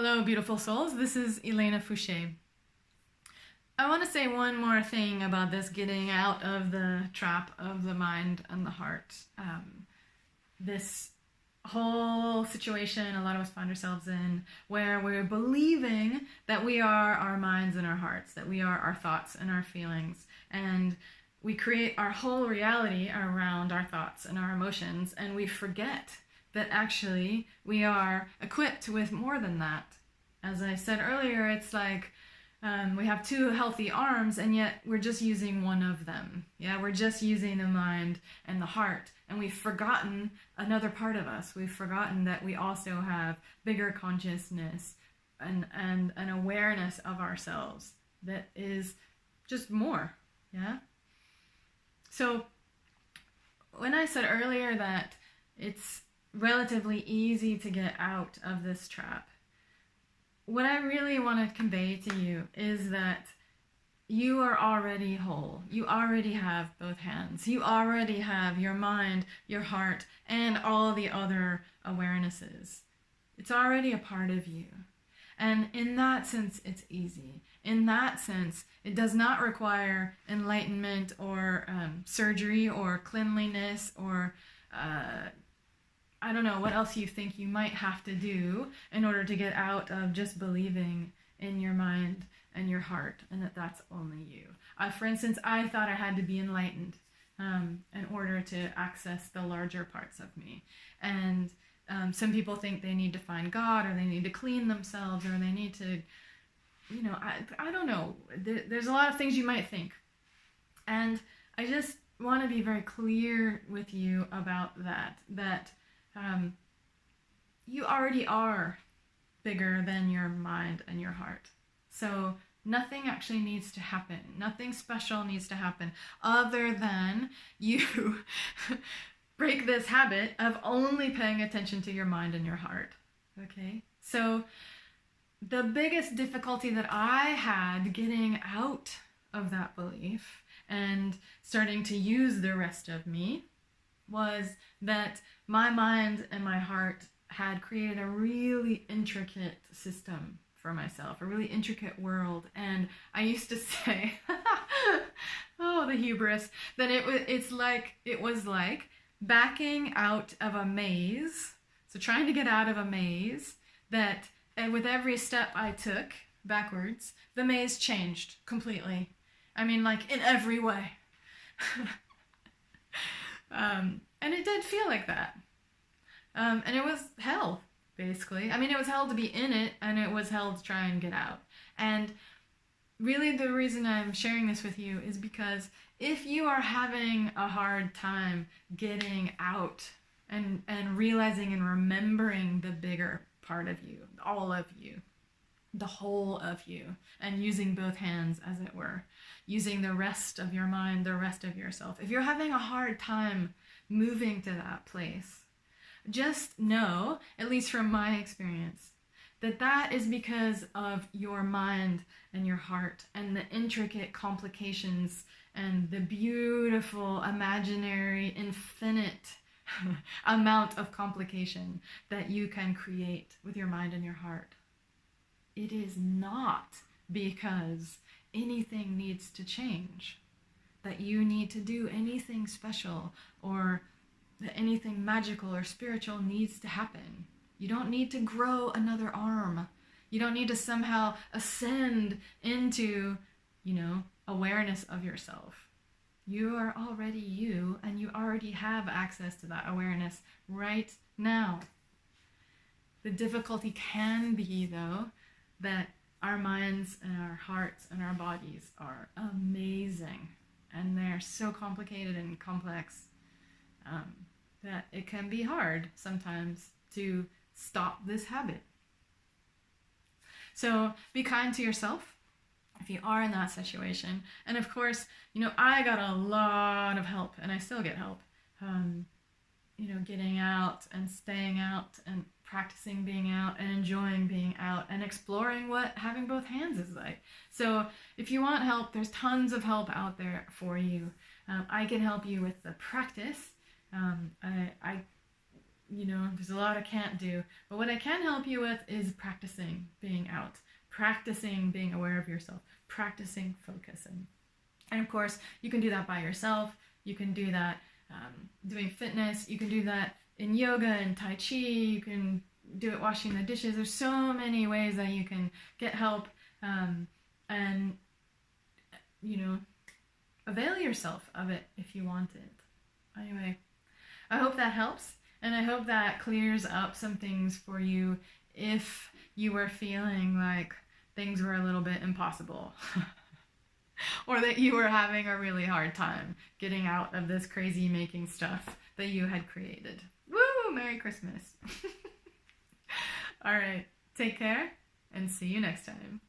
Hello, beautiful souls. This is Elena Fouché. I want to say one more thing about this getting out of the trap of the mind and the heart. This whole situation a lot of us find ourselves in where we're believing that we are our minds and our hearts, that we are our thoughts and our feelings. And we create our whole reality around our thoughts and our emotions, and we forget that actually we are equipped with more than that. As I said earlier, it's like we have two healthy arms, and yet we're just using one of them. Yeah, we're just using the mind and the heart, and we've forgotten another part of us. We've forgotten that we also have bigger consciousness and an awareness of ourselves that is just more. Yeah. So when I said earlier that it's relatively easy to get out of this trap, what I really want to convey to you is that you are already whole. You already have both hands. You already have your mind, your heart, and all the other awarenesses. It's already a part of you. And in that sense, it's easy. In that sense, it does not require enlightenment or surgery or cleanliness or I don't know what else you think you might have to do in order to get out of just believing in your mind and your heart and that that's only you. For instance, I thought I had to be enlightened in order to access the larger parts of me. And some people think they need to find God, or they need to clean themselves, or they need to, I don't know. There's a lot of things you might think. And I just want to be very clear with you about that you already are bigger than your mind and your heart. So nothing actually needs to happen. Nothing special needs to happen other than you break this habit of only paying attention to your mind and your heart. Okay? So the biggest difficulty that I had getting out of that belief and starting to use the rest of me was that my mind and my heart had created a really intricate system for myself, a really intricate world. And I used to say, oh, the hubris, that it was like backing out of a maze. So trying to get out of a maze that with every step I took backwards, the maze changed completely. I mean, like in every way. And it did feel like that. And it was hell, basically. I mean, it was hell to be in it, and it was hell to try and get out. And really the reason I'm sharing this with you is because if you are having a hard time getting out and realizing and remembering the bigger part of you, all of you, the whole of you, and using both hands, as it were, using the rest of your mind, the rest of yourself. If you're having a hard time moving to that place, just know, at least from my experience, that is because of your mind and your heart and the intricate complications and the beautiful, imaginary, infinite amount of complication that you can create with your mind and your heart. It is not because anything needs to change, that you need to do anything special, or that anything magical or spiritual needs to happen. You don't need to grow another arm. You don't need to somehow ascend into, awareness of yourself. You are already you, and you already have access to that awareness right now. The difficulty can be, though, that our minds and our hearts and our bodies are amazing, and they're so complicated and complex that it can be hard sometimes to stop this habit. So be kind to yourself if you are in that situation. And of course, I got a lot of help, and I still get help, getting out and staying out and practicing being out and enjoying being out and exploring what having both hands is like. So if you want help, there's tons of help out there for you. I can help you with the practice. I you know, there's a lot I can't do. But what I can help you with is practicing being out, practicing being aware of yourself, practicing focusing. And of course, you can do that by yourself. You can do that doing fitness. You can do that in yoga and Tai Chi. You can do it washing the dishes. There's so many ways that you can get help and, you know, avail yourself of it if you want it. Anyway, I hope that helps, and I hope that clears up some things for you if you were feeling like things were a little bit impossible or that you were having a really hard time getting out of this crazy making stuff that you had created. Woo! Merry Christmas. All right, take care and see you next time.